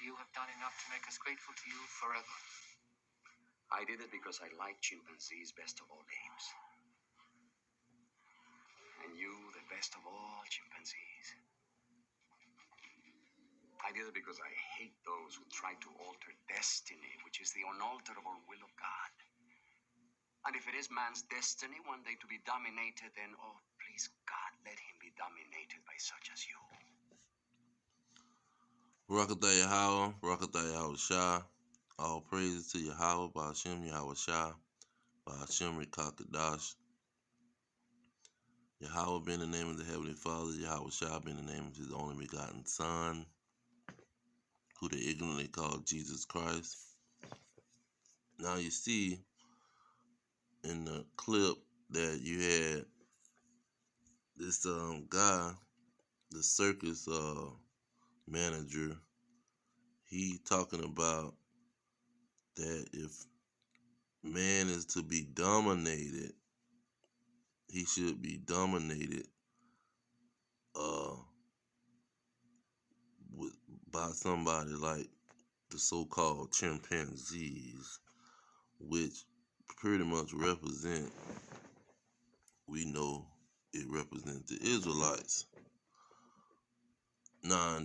you have done enough to make us grateful to you forever. I did it because I like chimpanzees best of all names. And you, the best of all chimpanzees. I did it because I hate those who try to alter destiny, which is the unalterable will of God. And if it is man's destiny one day to be dominated, then, oh, please, God, let him be dominated by such as you. Barakatah Yahweh, Barakatah Yahweh Shah. All praises to Yahweh, Ba'ashem Yahweh Shah, Ba'ashem Rekakadash. Yahweh being the name of the Heavenly Father, Yahweh Shah being the name of his only begotten Son, who they ignorantly call Jesus Christ. Now you see in the clip that you had this guy, the circus manager, he talking about that if man is to be dominated, he should be dominated by somebody like the so-called chimpanzees, which pretty much represent, we know it represents the Israelites. Now,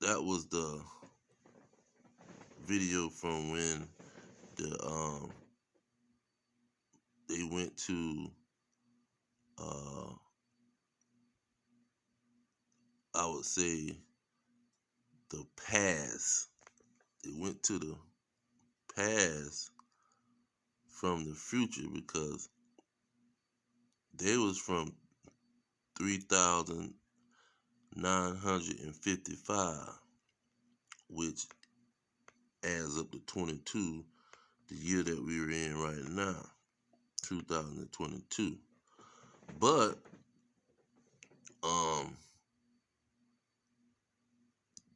that was the video from when they went to I would say the past. They went to the past from the future because they was from 3,955, which adds up to 22, the year that we are in right now, 2022. But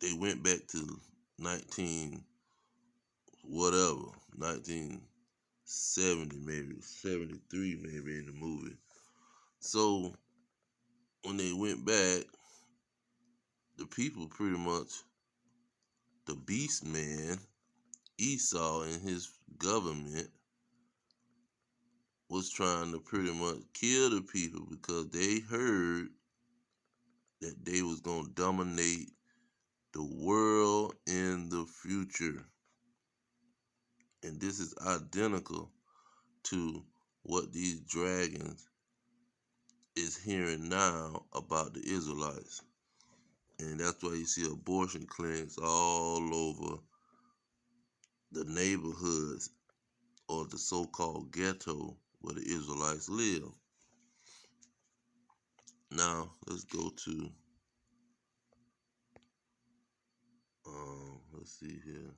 they went back to 1970, maybe 73, maybe in the movie. So when they went back, the people pretty much, the beast man, Esau and his government was trying to pretty much kill the people because they heard that they was going to dominate the world in the future. And this is identical to what these dragons is hearing now about the Israelites. And that's why you see abortion clinics all over the neighborhoods or the so-called ghetto where the Israelites live. Now, let's go to, let's see here.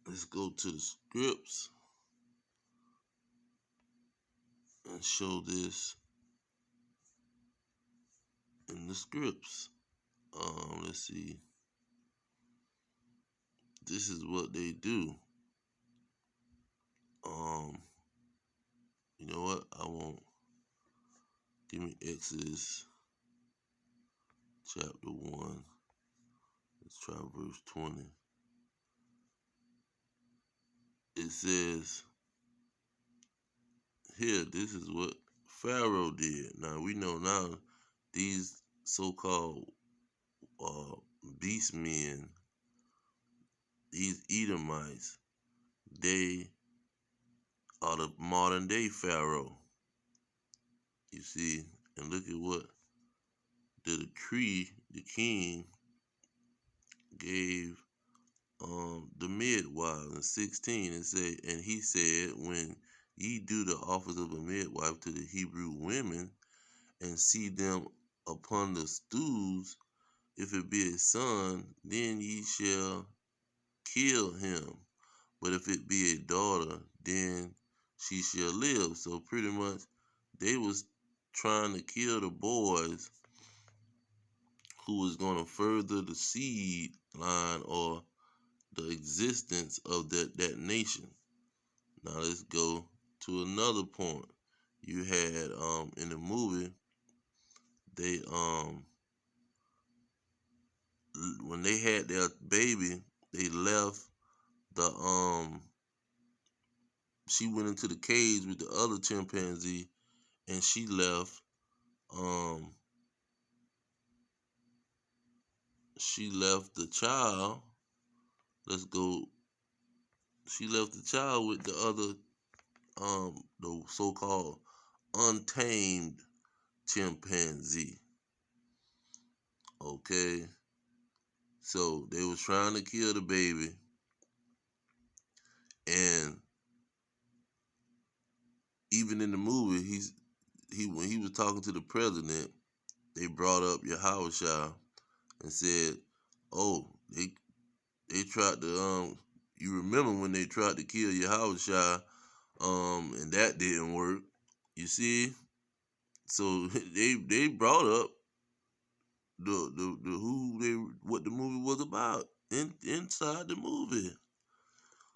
Let's go to the scripts and show this in the scripts. Let's see. This is what they do. You know what? I won't. Give me Exodus chapter 1. Let's try verse 20. It says here, this is what Pharaoh did. Now, we know now these so-called beast men, these Edomites, they are the modern day Pharaoh. You see, and look at what the decree the king gave the midwives in 16. It said, and he said, when ye do the office of a midwife to the Hebrew women, and see them upon the stools, if it be a son, then ye shall kill him. But if it be a daughter, then she shall live. So pretty much they was trying to kill the boys who was going to further the seed line or the existence of that nation. Now let's go to another point. You had in the movie, they when they had their baby, they left the she went into the cage with the other chimpanzee, and she left um the child. Let's go. She left the child with the other the so-called untamed chimpanzee. Okay, so they was trying to kill the baby, and even in the movie, when he was talking to the president, they brought up Yahushua and said, "Oh, they tried to you remember when they tried to kill Yahushua, and that didn't work. You see, so they brought up the who they what the movie was about inside the movie.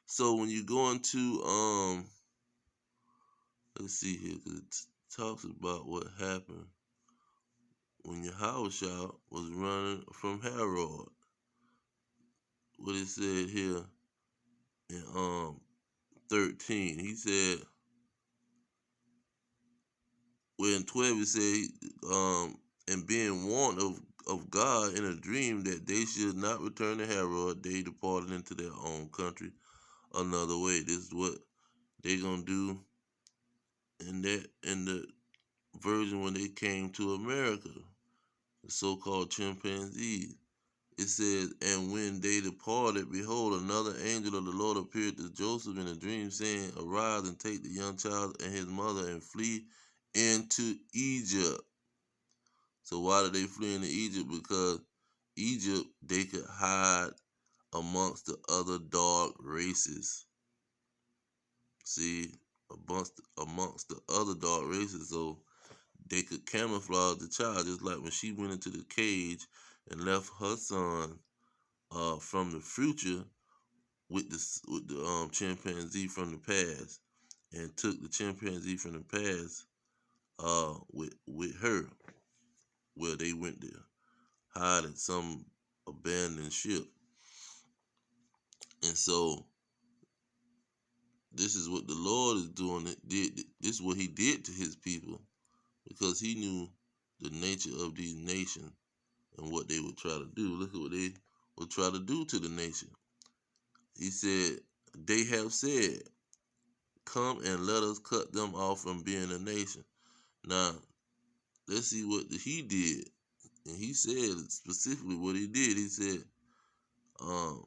So when you go into let's see here, 'cause it talks about what happened when Yahushua was running from Herod. What it said here in 13, he said. Well, in 12 it said, and being warned of God in a dream that they should not return to Herod, they departed into their own country another way. This is what they gonna do in the version when they came to America, the so-called chimpanzees. It says, and when they departed, behold, another angel of the Lord appeared to Joseph in a dream, saying, arise and take the young child and his mother and flee into Egypt. So why did they flee into Egypt? Because Egypt, they could hide amongst the other dark races. See, amongst the other dark races, so they could camouflage the child, just like when she went into the cage and left her son from the future with the chimpanzee from the past, and took the chimpanzee from the past with her, where they went to hide in some abandoned ship. And so this is what the Lord is doing. This is what he did to his people, because he knew the nature of these nations and what they would try to do. Look at what they would try to do to the nation. He said, they have said, come and let us cut them off from being a nation. Now, let's see what he did. And he said specifically what he did. He said, in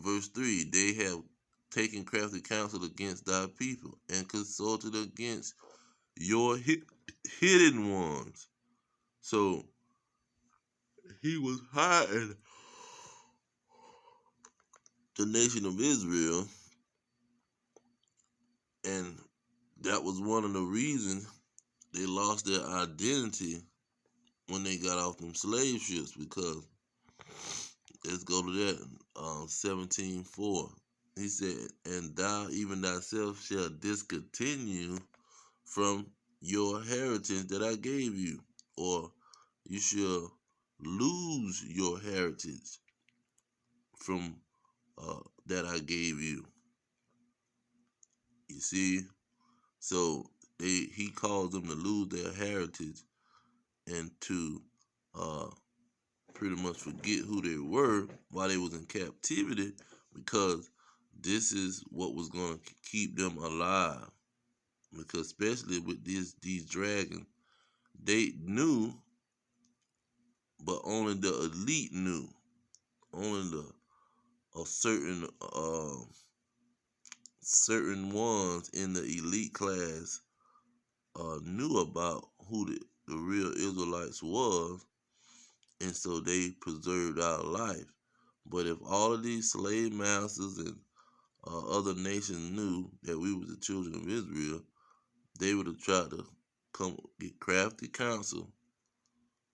verse 3, they have taken crafty counsel against thy people and consulted against your hidden ones. So he was hiding the nation of Israel, and that was one of the reasons they lost their identity when they got off them slave ships, because let's go to that, 17:4. He said, and thou even thyself shall discontinue from your heritage that I gave you, or you shall lose your heritage from that I gave you. You see, so he caused them to lose their heritage and to pretty much forget who they were while they was in captivity, because this is what was going to keep them alive. Because especially with these dragons, they knew, but only the elite knew. Only a certain ones in the elite class knew about who the real Israelites was, and so they preserved our life. But if all of these slave masters and other nations knew that we were the children of Israel, they would have tried to come get crafty counsel.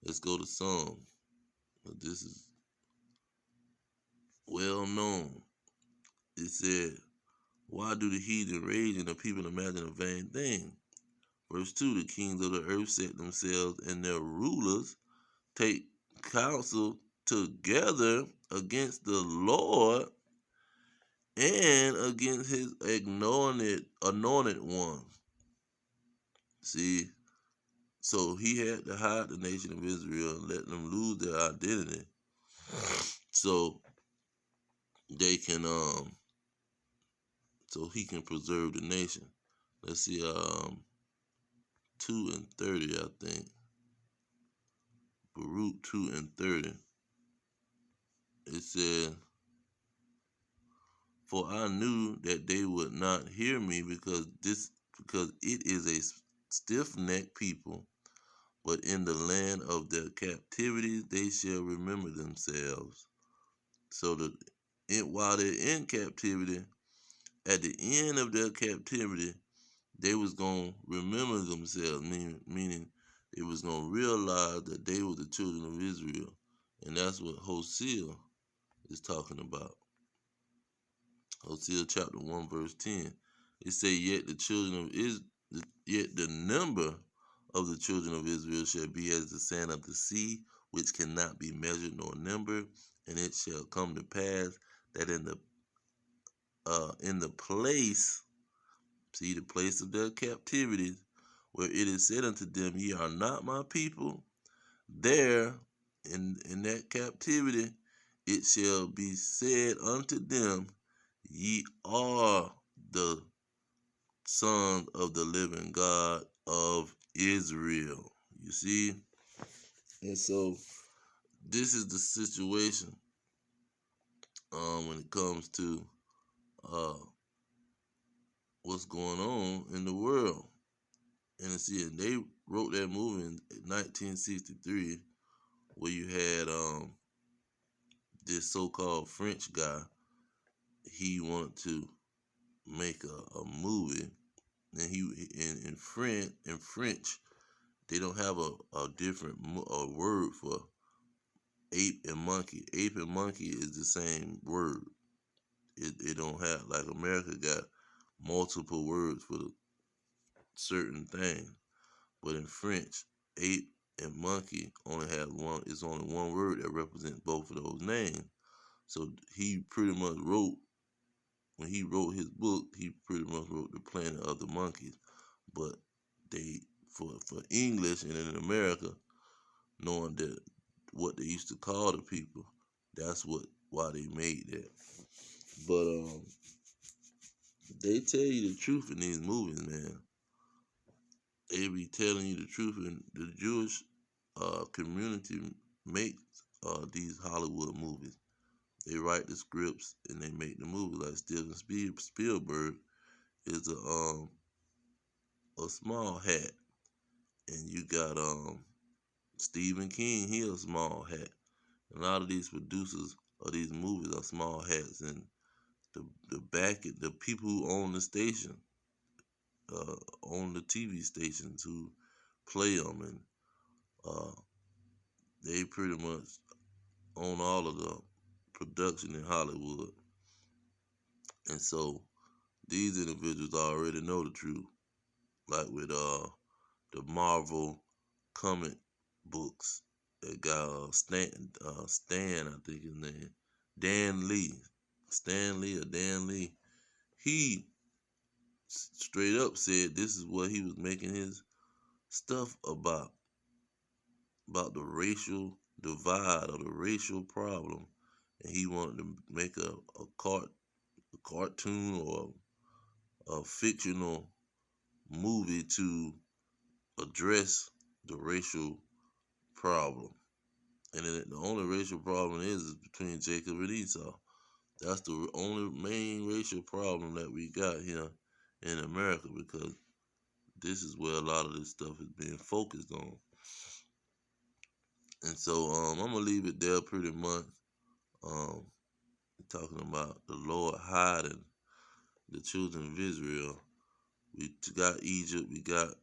Let's go to Psalm. This is well known. It said, why do the heathen rage and the people imagine a vain thing? Verse 2, the kings of the earth set themselves, and their rulers take counsel together against the Lord and against his anointed one. See, so he had to hide the nation of Israel and let them lose their identity so they can so he can preserve the nation. Let's see, 2:30, I think. Baruch 2:30. It said, "For I knew that they would not hear me because it is a stiff-necked people, but in the land of their captivity they shall remember themselves." So while they're in captivity, at the end of their captivity, they was gonna remember themselves, meaning they was gonna realize that they were the children of Israel, and that's what Hosea is talking about. Hosea chapter 1 verse 10. It say, yet the number of the children of Israel shall be as the sand of the sea, which cannot be measured nor numbered. And it shall come to pass that in the place, see, the place of their captivity, where it is said unto them, ye are not my people, there in that captivity it shall be said unto them, ye are the sons of the living God of Israel. You see? And so this is the situation when it comes to what's going on in the world. And see, and they wrote that movie in 1963 where you had this so-called French guy. He wanted to make a movie, and in French they don't have a different word for ape and monkey. Ape and monkey is the same word. It don't have, like America got multiple words for the certain thing, but in French, ape and monkey only have one. It's only one word that represents both of those names. So he pretty much wrote, when he wrote his book, he pretty much wrote the Planet of the Monkeys. But they, for English and in America, knowing that what they used to call the people, that's why they made that. But they tell you the truth in these movies, man. They be telling you the truth, and the Jewish community makes these Hollywood movies. They write the scripts and they make the movie. Like Steven Spielberg is a small hat, and you got Stephen King. He a small hat. A lot of these producers of these movies are small hats, and the people who own the station, own the TV stations who play them, and they pretty much own all of the production in Hollywood. And so these individuals already know the truth, like with the Marvel comic books that got Stan, I think his name, Dan Lee, Stan Lee or Dan Lee. He straight up said this is what he was making his stuff about the racial divide or the racial problem, and he wanted to make a cartoon or a fictional movie to address the racial problem. And the only racial problem is between Jacob and Esau. That's the only main racial problem that we got here in America, because this is where a lot of this stuff is being focused on. And so I'm gonna leave it there pretty much. Um, talking about the Lord hiding the children of Israel. We got Egypt, we got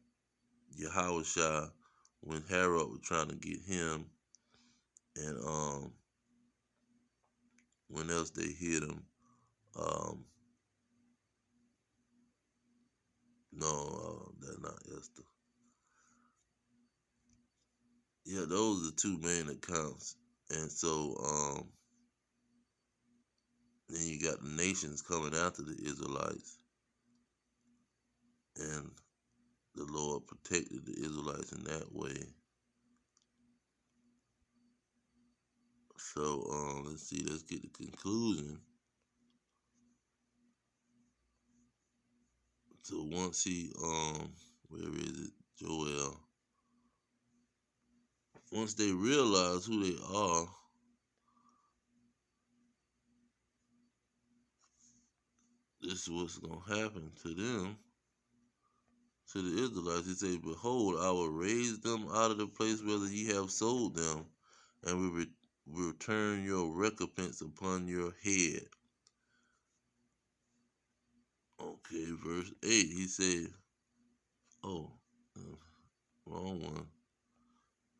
Yahushua when Herod was trying to get him, and when else they hit him. Um, no, that's not Esther. Yeah, those are the two main accounts. And so then you got the nations coming after the Israelites, and the Lord protected the Israelites in that way. So let's see, let's get the conclusion. So once he where is it? Joel. Once they realize who they are, this is what's gonna happen to them, to the Israelites. He said, "Behold, I will raise them out of the place where ye have sold them, and will return your recompense upon your head." Okay, verse 8. He said, "Oh, uh, wrong one."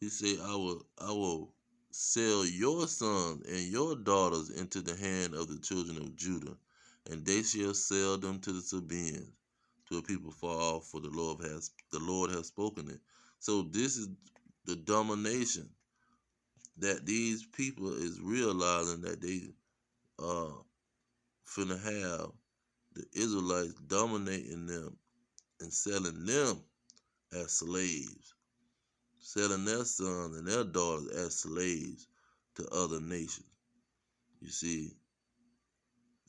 He said, I will sell your sons and your daughters into the hand of the children of Judah, and they shall sell them to the Sabaeans, to a people far off, for the Lord has spoken it. So this is the domination that these people is realizing, that they uh finna have the Israelites dominating them and selling them as slaves, selling their sons and their daughters as slaves to other nations. You see,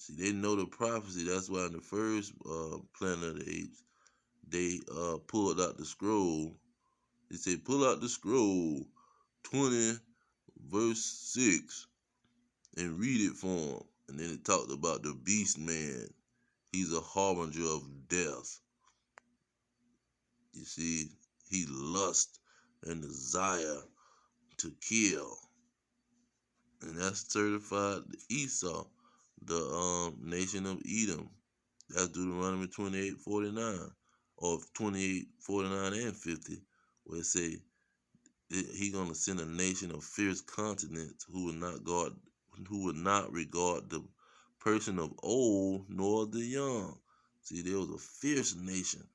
they know the prophecy. That's why in the first Planet of the Apes, they pulled out the scroll. They said, "Pull out the scroll, 20 verse 6, and read it for them." And then it talked about the beast man. He's a harbinger of death. You see, he lust and desire to kill. And that's certified Esau, the nation of Edom. That's Deuteronomy 28:49, or 28:49 and 50, where it say he gonna send a nation of fierce continents who would not regard the person of old nor the young. See, there was a fierce nation,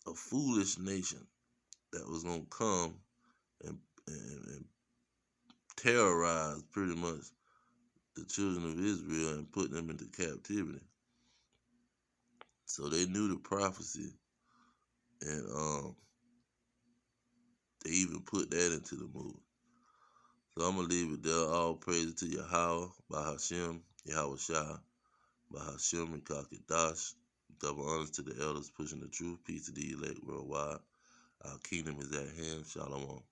a foolish nation that was gonna come and terrorize pretty much the children of Israel and put them into captivity. So they knew the prophecy, and they even put that into the movie. So I'm gonna leave it there. All praise to Yahweh, by Hashem, Yahweh Shah, by Hashem and Kakadash. Double honors to the elders pushing the truth. Peace to the elect worldwide. Our kingdom is at hand. Shalom.